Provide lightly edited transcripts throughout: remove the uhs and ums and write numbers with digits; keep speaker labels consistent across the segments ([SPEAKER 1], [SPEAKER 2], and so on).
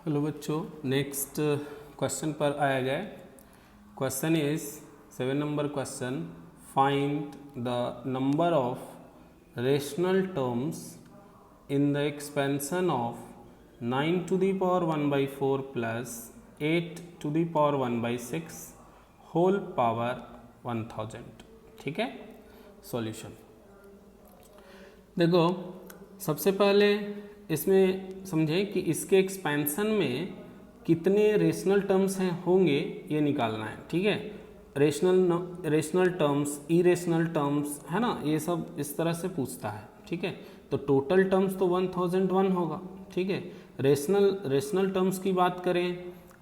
[SPEAKER 1] Hello बच्चों, next question पर आया जाए। Question is 7 number question, find the number of rational terms in the expansion of 9 to the power 1/4 plus 8 to the power 1/6 whole power 1000। ठीक है, solution देखो। सबसे पहले इसमें समझें कि इसके एक्सपेंशन में कितने रेशनल टर्म्स हैं होंगे ये निकालना है। ठीक है, रेशनल टर्म्स, इरेशनल टर्म्स है ना, ये सब इस तरह से पूछता है। ठीक है, तो टोटल टर्म्स तो 1001 होगा। ठीक है, रेशनल टर्म्स की बात करें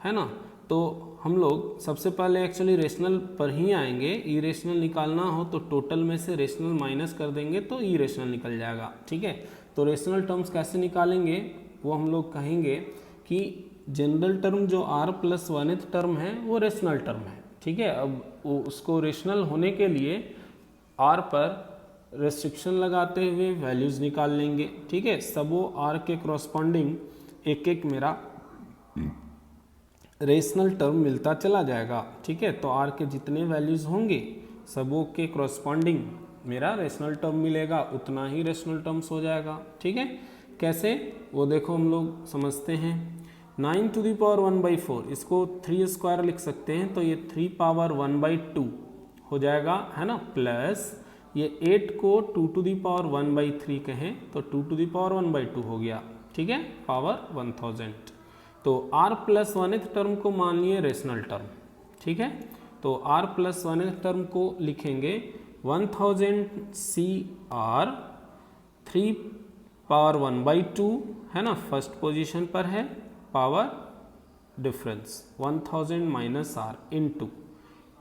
[SPEAKER 1] है ना, तो हम लोग सबसे पहले एक्चुअली रेशनल पर ही आएंगे। इरेशनल निकालना हो तो टोटल में से रेशनल माइनस कर देंगे तो इरेशनल निकल जाएगा। ठीक है, तो रेशनल टर्म्स कैसे निकालेंगे वो हम लोग कहेंगे कि जनरल टर्म जो r प्लस 1th टर्म है वो रेशनल टर्म है। ठीक है, अब वो उसको रेशनल होने के लिए r पर रेस्ट्रिक्शन लगाते हुए वैल्यूज निकाल लेंगे। ठीक है, सब वो r के क्रॉसपॉन्डिंग एक एक मेरा रेशनल टर्म मिलता चला जाएगा। ठीक है, तो r के जितने वैल्यूज होंगे सबों के क्रॉसपॉन्डिंग मेरा रेशनल टर्म मिलेगा, उतना ही रेशनल टर्म्स हो जाएगा। ठीक है, कैसे वो देखो हम लोग समझते हैं। 9 to the power 1/4 इसको 3 स्क्वायर लिख सकते हैं, तो ये 3 पावर 1/2 हो जाएगा है ना, प्लस ये 8 को 2 to the power 1/3 कहें तो 2 to the power 1/2 हो गया। ठीक है, पावर 1000। तो r प्लस 1th टर्म को मान लिए रेशनल टर्म। ठीक है, तो r प्लस 1th टर्म को लिखेंगे 1000 CR 3 पावर 1/2 है ना, फर्स्ट पोजीशन पर है, power difference 1000 minus r into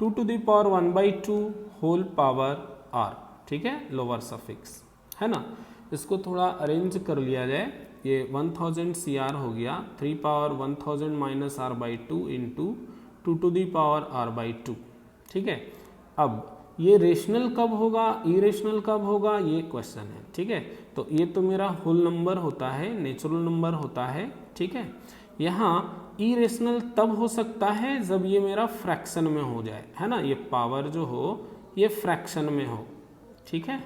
[SPEAKER 1] 2 to the power 1/2 whole power r। ठीक है, लोअर सफिक्स है ना, इसको थोड़ा अरेंज कर लिया जाए। ये 1000 CR हो गया 3 power 1000 minus r/2 into 2 to the power r/2। ठीक है, अब ये रेशनल कब होगा, इरेशनल कब होगा, ये क्वेश्चन है। ठीक है, तो ये तो मेरा होल नंबर होता है, नेचुरल नंबर होता है। ठीक है, यहाँ इरेशनल तब हो सकता है जब ये मेरा फ्रैक्शन में हो जाए है ना, ये पावर जो हो ये फ्रैक्शन में हो। ठीक है,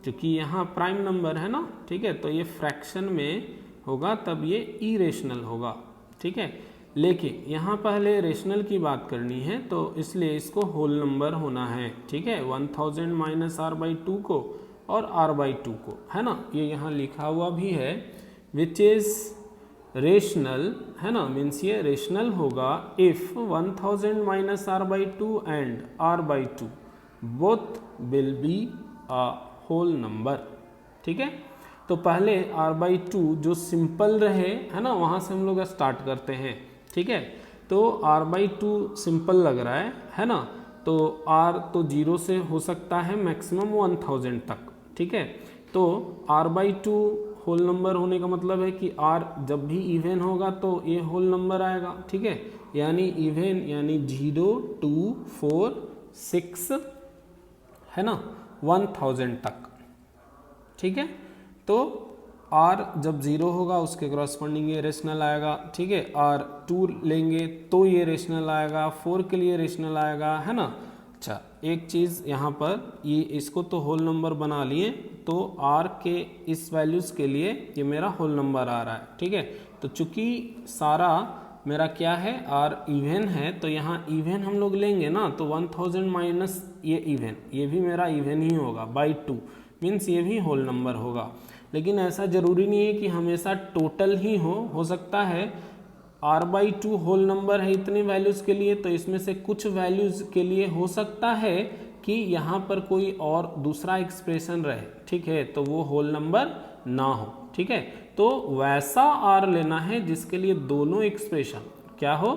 [SPEAKER 1] क्योंकि यहाँ प्राइम नंबर है ना। ठीक है, तो ये फ्रैक्शन में होगा तब ये इरेशनल होगा। ठीक है, लेकिन यहाँ पहले रेशनल की बात करनी है तो इसलिए इसको होल नंबर होना है। ठीक है, 1000 माइनस r/2 को और r/2 को है ना, ये यहाँ लिखा हुआ भी है, विच इज रेशनल है ना, मीन्स ये रेशनल होगा if 1000 minus r/2 and r/2 both will be a whole number. ठीक है, तो पहले r/2 जो सिंपल रहे है ना, वहाँ से हम लोग स्टार्ट करते हैं। ठीक है, तो r/2 सिंपल लग रहा है ना, तो r तो 0 से हो सकता है मैक्सिमम 1000 तक। ठीक है, तो r/2 होल नंबर होने का मतलब है कि r जब भी इवन होगा तो ये होल नंबर आएगा। ठीक है, यानी इवन यानी 0 2 4 6 है ना 1000 तक। ठीक है, तो r जब 0 होगा उसके क्रॉसपॉन्डिंग ये रेशनल आएगा। ठीक है, r 2 लेंगे तो ये रेशनल आएगा, 4 के लिए रेशनल आएगा है ना। अच्छा, एक चीज़ यहाँ पर ये इसको तो होल नंबर बना लिए, तो r के इस वैल्यूज़ के लिए ये मेरा होल नंबर आ रहा है। ठीक है, तो चूंकि सारा मेरा क्या है r इवन है, तो यहाँ इवन हम लोग लेंगे ना, तो 1000 माइनस ये इवन, ये भी मेरा इवन ही होगा /2, मीन्स ये भी होल नंबर होगा। लेकिन ऐसा ज़रूरी नहीं है कि हमेशा टोटल ही हो सकता है r/2 होल नंबर है इतने वैल्यूज़ के लिए, तो इसमें से कुछ वैल्यूज़ के लिए हो सकता है कि यहाँ पर कोई और दूसरा एक्सप्रेशन रहे। ठीक है, तो वो होल नंबर ना हो। ठीक है, तो वैसा r लेना है जिसके लिए दोनों एक्सप्रेशन क्या हो,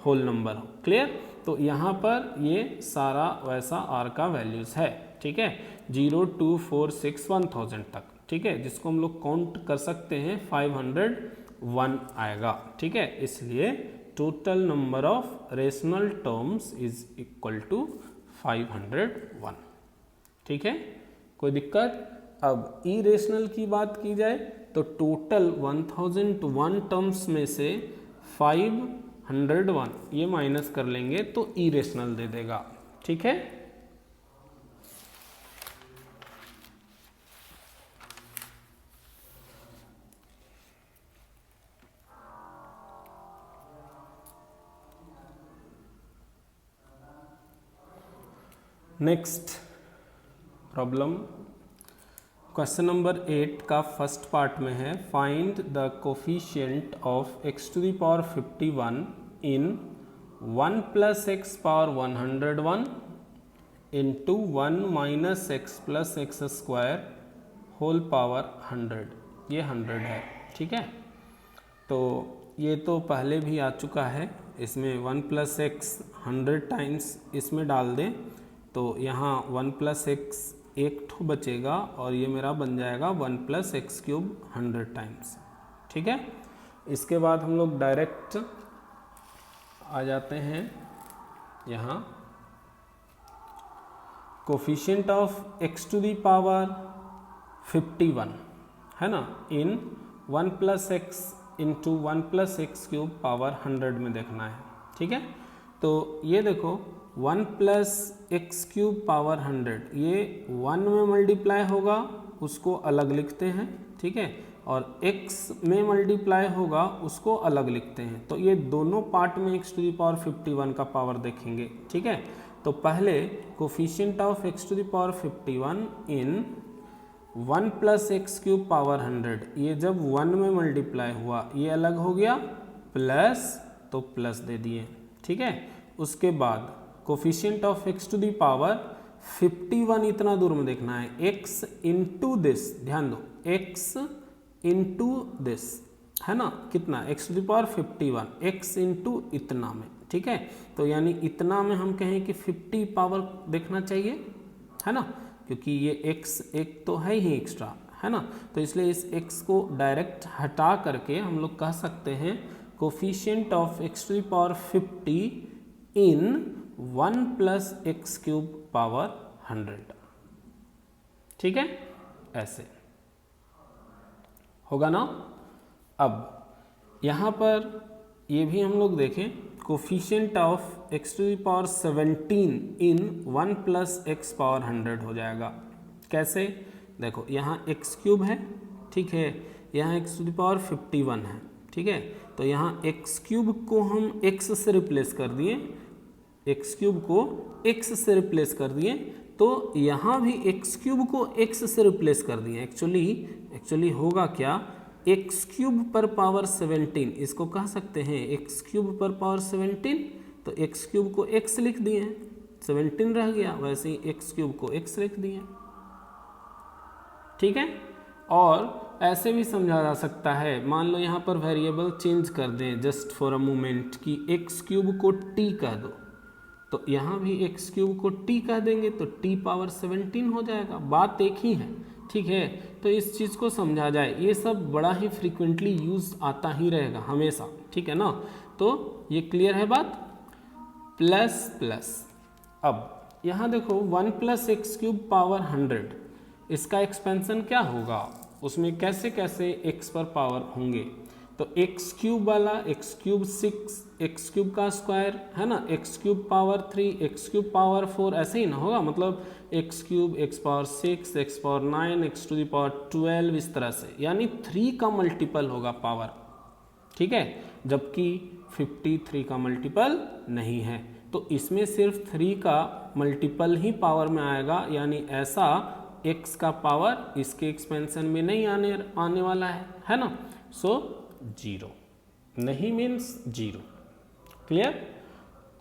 [SPEAKER 1] होल नंबर हो। क्लियर, तो यहाँ पर ये सारा वैसा r का वैल्यूज़ है। ठीक है, 0 2 4 6 1000 तक। ठीक है, जिसको हम लोग काउंट कर सकते हैं 501 आएगा। ठीक है, इसलिए total number of rational terms is equal to 501। ठीक है, कोई दिक्कत। अब इरेशनल की बात की जाए तो टोटल 1001 टर्म्स में से 501 ये माइनस कर लेंगे तो इरेशनल दे देगा। ठीक है, नेक्स्ट प्रॉब्लम क्वेश्चन नंबर 8 का फर्स्ट पार्ट में है, find the coefficient of x to the power 51 in 1 plus x power 101 into 1 minus x plus x square whole power 100। ये 100 है। ठीक है, तो ये तो पहले भी आ चुका है। इसमें 1 प्लस एक्स 100 टाइम्स इसमें डाल दें तो यहाँ 1 प्लस एक्स एक ठो बचेगा और ये मेरा बन जाएगा 1 प्लस एक्स क्यूब 100 टाइम्स। ठीक है, इसके बाद हम लोग डायरेक्ट आ जाते हैं यहाँ coefficient of x to the power 51 है ना, in 1 plus x into 1 plus x cube power 100 में देखना है। ठीक है, तो ये देखो 1 प्लस एक्स क्यूब पावर 100 ये 1 में मल्टीप्लाई होगा, उसको अलग लिखते हैं। ठीक है, और x में मल्टीप्लाई होगा उसको अलग लिखते हैं। तो ये दोनों पार्ट में x टू दी पावर 51 का पावर देखेंगे। ठीक है, तो पहले coefficient of x to the power 51 in 1 plus x cube power 100 ये जब 1 में मल्टीप्लाई हुआ ये अलग हो गया, प्लस तो प्लस दे दिए। ठीक है, उसके बाद coefficient of x to the power 51 इतना दूर में देखना है, x इंटू दिस, ध्यान दो x इंटू दिस है ना, कितना x to the power 51 x into इतना में। ठीक है, तो यानी इतना में हम कहें कि 50 पावर देखना चाहिए है ना, क्योंकि ये x एक तो है ही एक्स्ट्रा है ना, तो इसलिए इस x को डायरेक्ट हटा करके हम लोग कह सकते हैं coefficient of x to the power 50 in 1 plus x cube power 100। ठीक है, ऐसे होगा ना। अब यहाँ पर ये भी हम लोग देखें, coefficient of x to the power 17 in 1 plus x power 100 हो जाएगा। कैसे, देखो यहाँ एक्स क्यूब है। ठीक है, यहाँ x टू दी पावर 51 है। ठीक है, तो यहाँ एक्स क्यूब को हम x से रिप्लेस कर दिए, एक्स क्यूब को x से रिप्लेस कर दिए, तो यहाँ भी एक्स क्यूब को x से रिप्लेस कर दिए। एक्चुअली होगा क्या, एक्स क्यूब पर पावर 17 इसको कह सकते हैं एक्स क्यूब पर पावर 17, तो एक्स क्यूब को x लिख दिए, 17 रह गया, वैसे ही एक्स क्यूब को x लिख दिए। ठीक है, और ऐसे भी समझा जा सकता है, मान लो यहाँ पर वेरिएबल चेंज कर दें जस्ट फॉर अ मोमेंट कि एक्स क्यूब को t कह दो, तो यहाँ भी एक्स क्यूब को t कह देंगे तो t पावर 17 हो जाएगा। बात एक ही है। ठीक है, तो इस चीज़ को समझा जाए, ये सब बड़ा ही फ्रीक्वेंटली यूज आता ही रहेगा हमेशा। ठीक है ना, तो ये क्लियर है बात। प्लस प्लस, अब यहाँ देखो 1 प्लस एक्स क्यूब पावर 100 इसका एक्सपेंशन क्या होगा, उसमें कैसे कैसे x पर पावर होंगे, तो एक्स क्यूब वाला एक्स क्यूब 6, एक्स क्यूब का स्क्वायर है ना, x cube power 3, x cube power 4, ऐसे ही ना होगा, मतलब x cube, x power 6, x power 9, x to the power 12, इस तरह से, यानी 3 का मल्टीपल होगा पावर। ठीक है, जबकि 53 का मल्टीपल नहीं है, तो इसमें सिर्फ 3 का मल्टीपल ही पावर में आएगा, यानी ऐसा x का पावर इसके एक्सपेंशन में नहीं आने वाला है ना। सो 0 नहीं मीन्स 0। क्लियर।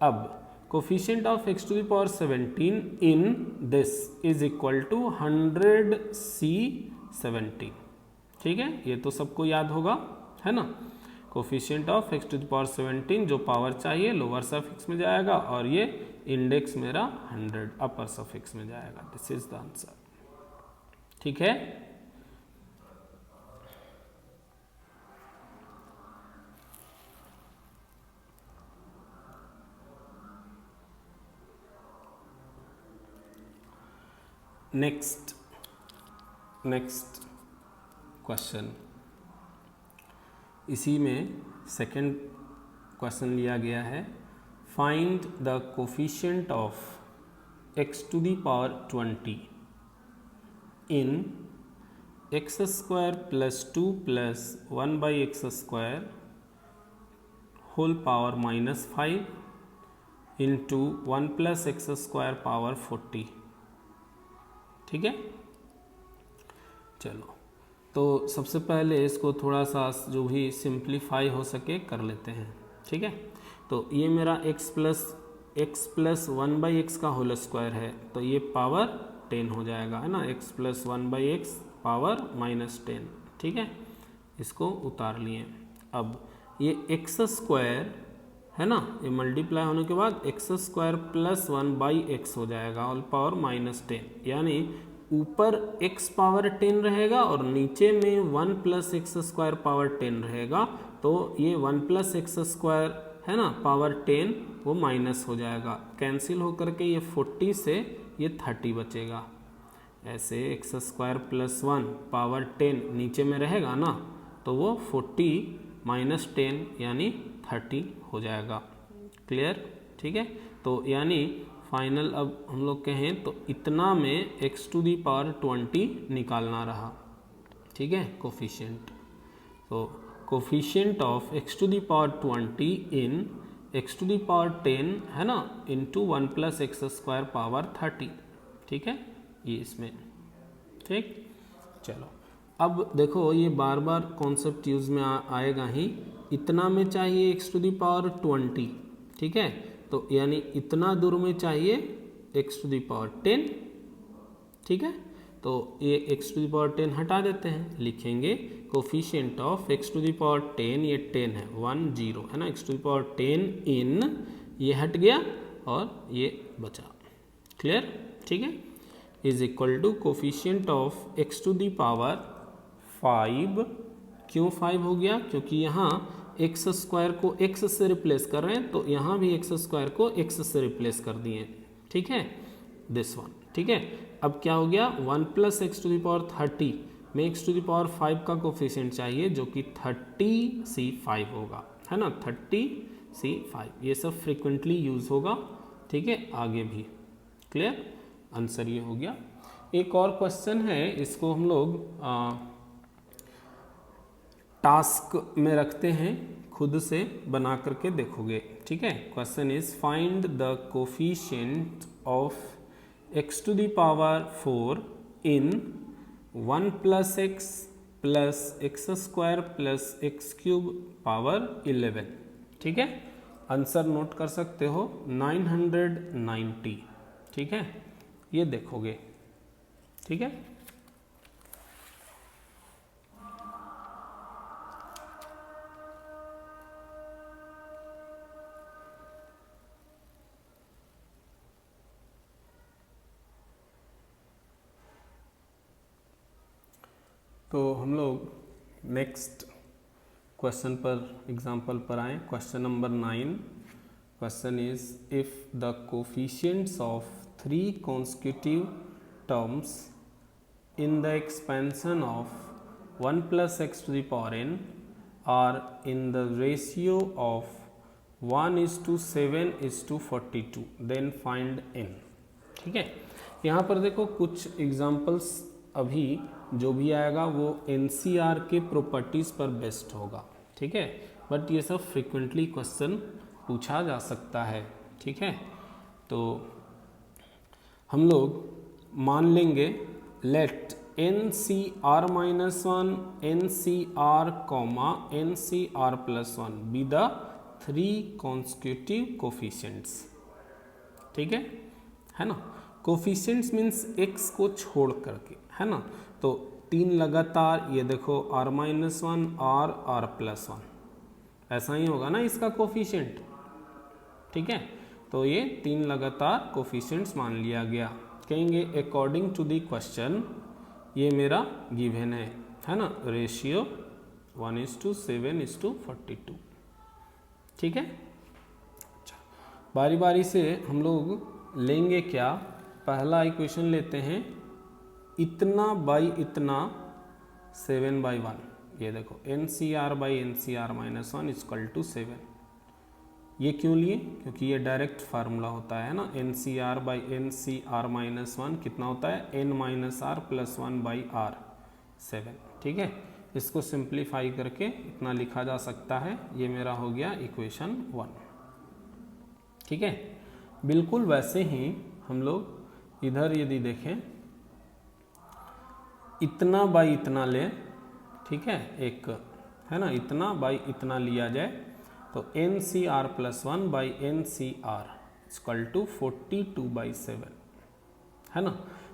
[SPEAKER 1] अब coefficient of x to the power 17 in this is equal to 100c17। ठीक है, ये तो सबको याद होगा है ना। Coefficient of x to the power 17 जो पावर चाहिए लोअर सफिक्स में जाएगा और ये इंडेक्स मेरा 100 अपर सफिक्स में जाएगा। This is the answer. ठीक है, नेक्स्ट क्वेश्चन, इसी में सेकंड क्वेश्चन लिया गया है, find the coefficient of x to the power 20 in x square plus 2 plus 1 by x square whole power -5 into 1 plus x square power 40। ठीक है, चलो तो सबसे पहले इसको थोड़ा सा जो भी सिंप्लीफाई हो सके कर लेते हैं। ठीक है, तो ये मेरा x प्लस 1 बाई एक्स का होल स्क्वायर है, तो ये पावर 10 हो जाएगा, है ना, x plus 1 by x power -10। ठीक है, इसको उतार लिए। अब ये एक्स स्क्वायर है ना, ये मल्टीप्लाई होने के बाद x square plus 1 by x हो जाएगा ऑल पावर -10, यानी ऊपर x पावर 10 रहेगा और नीचे में 1 प्लस एक्स स्क्वायर पावर 10 रहेगा, तो ये 1 प्लस एक्स स्क्वायर है ना पावर 10 वो माइनस हो जाएगा, कैंसिल होकर के ये 40 से ये 30 बचेगा। ऐसे एक्स स्क्वायर प्लस 1 पावर 10 नीचे में रहेगा ना, तो वो 40 माइनस 10 यानी 30 हो जाएगा। क्लियर? ठीक है, तो यानी फाइनल अब हम लोग कहें तो इतना में x टू दी पावर 20 निकालना रहा। ठीक है, कोफिशिएंट, तो coefficient of x to the power 20 in x to the power 10 है ना into 1 plus x square power 30। ठीक है, ये इसमें। ठीक, चलो अब देखो ये बार बार कॉन्सेप्ट यूज में आएगा ही, इतना में चाहिए x टू दी पावर 20। ठीक है, तो यानी इतना दूर में चाहिए x टू दी पावर 10। ठीक है, तो ये x टू दी पावर 10 हटा देते हैं, लिखेंगे coefficient of x to the power 10, ये 10 है 1 0 है ना, x to the power 10 in ये हट गया और ये बचा। क्लियर? ठीक है, is equal to coefficient of x to the power 5। क्यों 5 हो गया? क्योंकि यहाँ एक्स स्क्वायर को x से रिप्लेस कर रहे हैं, तो यहाँ भी एक्स स्क्वायर को x से रिप्लेस कर दिए। ठीक है, दिस वन। ठीक है, अब क्या हो गया, 1 plus x to the power 30 में एक्स टू द पावर 5 का कोफिशिएंट चाहिए, जो कि 30C5 होगा, है ना, 30C5। ये सब फ्रिक्वेंटली यूज होगा। ठीक है, आगे भी। क्लियर? आंसर ये हो गया। एक और क्वेश्चन है, इसको हम लोग टास्क में रखते हैं, खुद से बना करके देखोगे। ठीक है, question is find the coefficient of x to the power 4 in 1 plus x plus x square plus x cube power 11। ठीक है, आंसर नोट कर सकते हो 990। ठीक है, ये देखोगे। ठीक है, तो हम लोग नेक्स्ट क्वेश्चन पर एग्जांपल पर आए। Question number 9। Question is if the coefficients of 3 consecutive terms in the expansion of 1 plus x to the power n are in the ratio of 1:7:42, then find n। ठीक है, यहाँ पर देखो कुछ examples अभी जो भी आएगा वो NCR के प्रॉपर्टीज पर बेस्ड होगा। ठीक है, बट ये सब फ्रिक्वेंटली क्वेश्चन पूछा जा सकता है। ठीक है, तो हम लोग मान लेंगे let NCR-1 NCR, NCR+1 be the 3 consecutive coefficients। ठीक है ना, कोफिशिएंट्स मीन्स x को छोड़ करके, है ना, तो 3 लगातार, ये देखो R-1 और R+1, ऐसा ही होगा ना इसका कोफिशिएंट। ठीक है, तो ये 3 लगातार कोफिशिएंट्स मान लिया गया। कहेंगे अकॉर्डिंग टू द क्वेश्चन, ये मेरा गिवन है ना, रेशियो 1:7:42। ठीक है, अच्छा, बारी बारी से हम लोग लेंगे क्या, पहला इक्वेशन लेते हैं, इतना बाई इतना 7/1। ये देखो NCR/NCR-1 इक्वल टू 7। ये क्यों लिए? क्योंकि ये डायरेक्ट फार्मूला होता है ना, N C r by N C are minus one कितना होता है, n minus r plus one by r 7। ठीक है, इसको सिंप्लीफाई करके इतना लिखा जा सकता है। ये मेरा हो गया इक्वेशन 1। ठीक है, बिल्कुल वैसे ही हम लोग इधर यदि देखें, इतना बाई इतना ले, ठीक है, एक है ना, इतना बाई इतना लिया जाए तो n C r plus one by N C r equal to 42/7 है ना।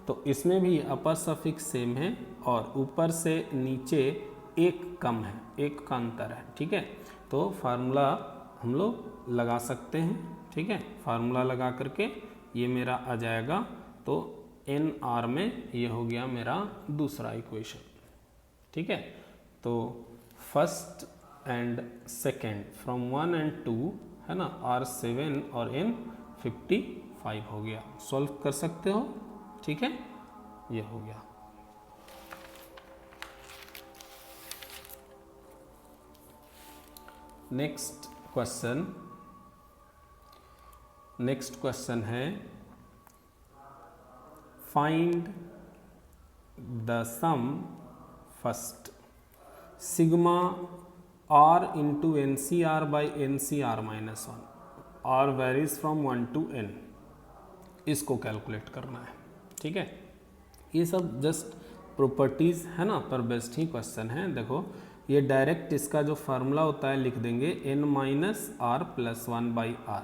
[SPEAKER 1] तो इसमें भी अपर सफिक्स सेम है और ऊपर से नीचे एक कम है, एक का अंतर है। ठीक है, तो फार्मूला हम लोग लगा सकते हैं। ठीक है, फार्मूला लगा करके ये मेरा आ जाएगा, तो एन आर में ये हो गया मेरा दूसरा इक्वेशन। ठीक है, तो first and second from 1 and 2 है ना, आर 7 और एन 55 हो गया। सॉल्व कर सकते हो। ठीक है, ये हो गया। नेक्स्ट क्वेश्चन है find the sum first sigma r into n C r by N C are minus one, r varies from 1 to n, इसको कैलकुलेट करना है। ठीक है, ये सब जस्ट प्रॉपर्टीज़ है ना, पर बेस्ड ही क्वेश्चन है। देखो ये डायरेक्ट इसका जो फार्मूला होता है लिख देंगे n minus r plus one by r.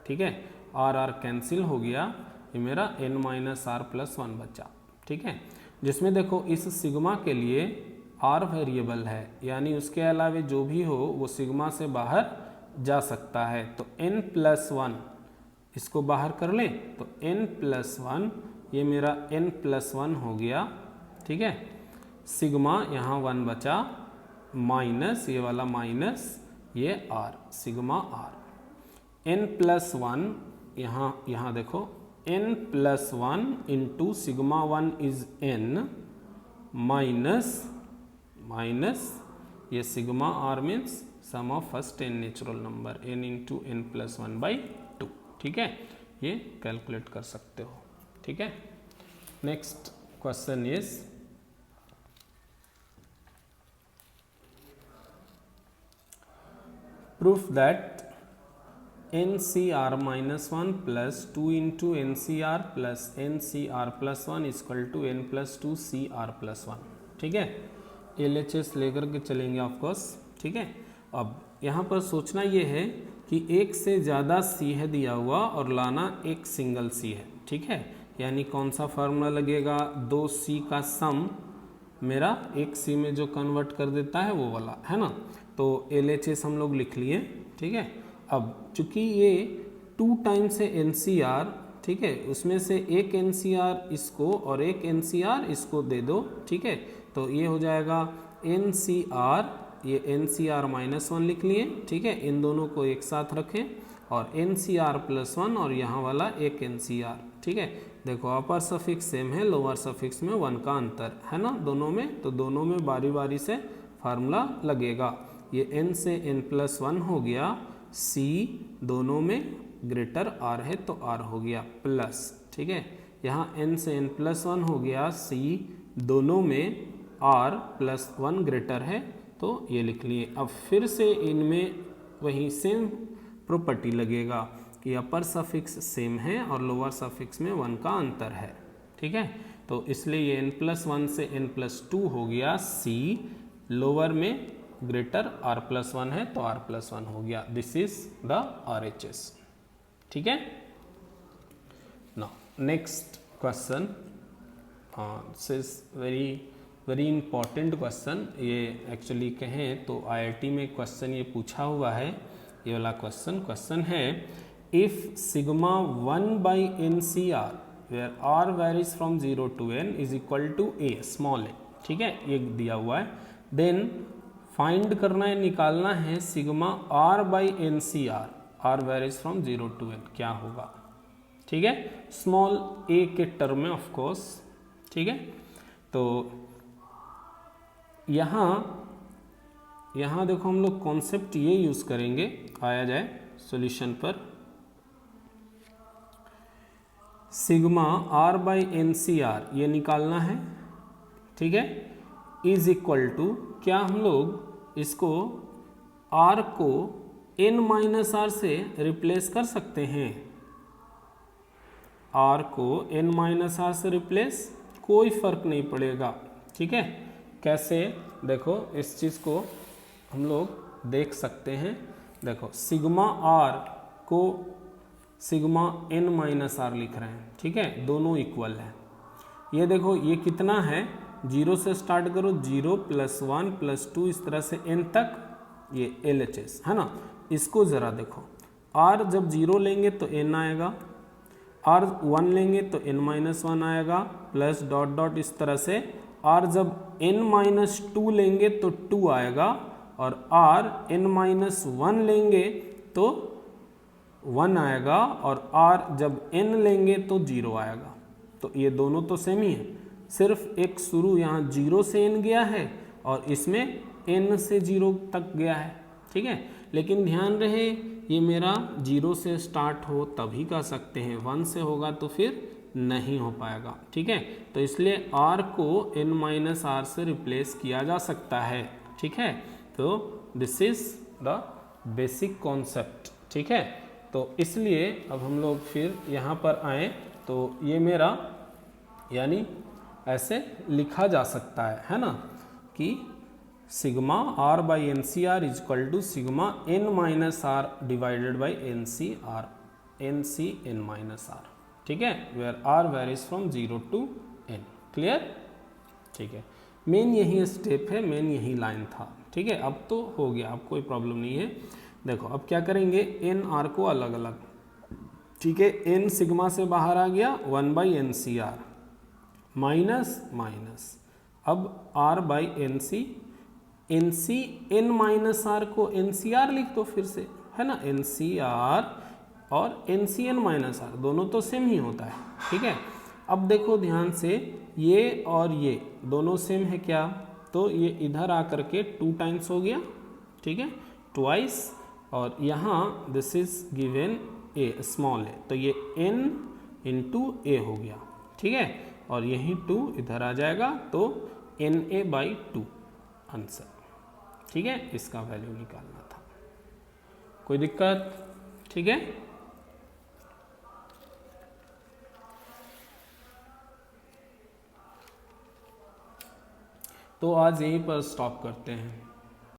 [SPEAKER 1] ठीक है, आर कैंसिल हो गया, ये मेरा n minus r plus one बचा। ठीक है, जिसमें देखो इस सिग्मा के लिए r वेरिएबल है, यानी उसके अलावा जो भी हो वो सिग्मा से बाहर जा सकता है। तो n प्लस वन इसको बाहर कर लें तो n प्लस वन, ये मेरा n प्लस वन हो गया। ठीक है, सिग्मा यहाँ 1 बचा, माइनस ये वाला माइनस ये r, sigma r। n plus one यहाँ देखो n plus one into sigma 1 is n minus ये sigma r means sum of first n natural number, n into n plus one by 2। ठीक है, ये calculate कर सकते हो। ठीक है, next question is proof that NCR minus 1 plus 2 into NCR plus NCR plus 1 is equal to N plus 2 CR plus 1। ठीक है, LHS लेकर के चलेंगे ऑफकोर्स। ठीक है, अब यहाँ पर सोचना ये है कि एक से ज़्यादा C है दिया हुआ और लाना एक सिंगल C है। ठीक है, यानी कौन सा फार्मूला लगेगा, 2C का सम मेरा एक C में जो कन्वर्ट कर देता है वो वाला है ना। तो LHS हम लोग लिख लिए। ठीक है, अब चूंकि ये 2 टाइम्स है NCR, ठीक है, उसमें से एक NCR इसको और एक NCR इसको दे दो। ठीक है, तो ये हो जाएगा NCR, ये NCR माइनस वन लिख लिए। ठीक है, इन दोनों को एक साथ रखें और NCR प्लस वन और यहाँ वाला एक NCR। ठीक है, देखो अपर सफिक्स सेम है, लोअर सफिक्स में 1 का अंतर है ना दोनों में, तो दोनों में बारी बारी से फार्मूला लगेगा। ये n से n प्लस वन हो गया, C दोनों में ग्रेटर R है तो R हो गया प्लस। ठीक है, यहाँ n से n प्लस वन हो गया, C दोनों में R प्लस वन ग्रेटर है तो ये लिख लिए। अब फिर से इनमें वही सेम प्रॉपर्टी लगेगा कि अपर सफिक्स सेम है और लोअर सफिक्स में 1 का अंतर है। ठीक है, तो इसलिए ये n प्लस वन से n प्लस टू हो गया, C लोअर में ग्रेटर R प्लस वन है तो R प्लस वन हो गया। This is the RHS। ठीक है, now next question, this is very important question. ये एक्चुअली कहें तो IIT में क्वेश्चन ये पूछा हुआ है, ये वाला क्वेश्चन है if sigma 1 by NCR where R varies from 0 to n is equal to a small a। ठीक है, ये दिया हुआ है, देन फाइंड करना है, निकालना है sigma R by NCR, R varies from 0 to n क्या होगा। ठीक है, स्मॉल a के टर्म में ऑफ कोर्स। ठीक है, तो यहाँ देखो हम लोग कॉन्सेप्ट ये यूज़ करेंगे, आया जाए सॉल्यूशन पर, sigma r by N C r ये निकालना है, ठीक है, इज इक्वल टू, क्या हम लोग इसको आर को एन माइनस आर से रिप्लेस कर सकते हैं? आर को एन माइनस आर से रिप्लेस, कोई फर्क नहीं पड़ेगा, ठीक है। कैसे? देखो इस चीज़ को हम लोग देख सकते हैं। देखो सिग्मा आर को सिग्मा एन माइनस आर लिख रहे हैं, ठीक है, दोनों इक्वल है। ये देखो ये कितना है, 0 से स्टार्ट करो, 0 + 1 + 2 इस तरह से n तक, ये LHS है ना। इसको ज़रा देखो, r जब 0 लेंगे तो n आएगा, r 1 लेंगे तो n-1 आएगा, प्लस डॉट डॉट इस तरह से, r जब n-2 लेंगे तो 2 आएगा, और r n-1 लेंगे तो 1 आएगा, और r जब n लेंगे तो 0 आएगा। तो ये दोनों तो सेम ही है, सिर्फ एक शुरू यहाँ 0 से n गया है और इसमें n से 0 तक गया है, ठीक है। लेकिन ध्यान रहे ये मेरा 0 से स्टार्ट हो तभी कर सकते हैं, 1 से होगा तो फिर नहीं हो पाएगा, ठीक है। तो इसलिए r को n-r से रिप्लेस किया जा सकता है, ठीक है। तो this is the basic concept, ठीक है। तो इसलिए अब हम लोग फिर यहाँ पर आए तो ये मेरा यानी ऐसे लिखा जा सकता है ना, कि sigma r by N C r is equal to sigma n minus r divided by N C N minus r, ठीक है, where r varies from 0 to n। Clear? ठीक है, मेन यही स्टेप है, मेन यही लाइन था, ठीक है। अब तो हो गया, अब कोई प्रॉब्लम नहीं है। देखो अब क्या करेंगे, एन आर को अलग अलग, ठीक है, एन सिग्मा से बाहर आ गया, 1 by N C are minus minus, अब R by N C, N C N minus R को एन सी आर लिख दो फिर से, है ना, एन सी आर और N C N minus R दोनों तो सेम ही होता है, ठीक है। अब देखो ध्यान से, ये और ये दोनों सेम है क्या, तो ये इधर आकर के 2 टाइम्स हो गया, ठीक है, ट्वाइस, और यहाँ this is given A small है, तो ये n इंटू ए हो गया, ठीक है, और यही 2 इधर आ जाएगा, तो Na/2 आंसर, ठीक है। इसका वैल्यू निकालना था, कोई दिक्कत? ठीक है, तो आज यहीं पर स्टॉप करते हैं।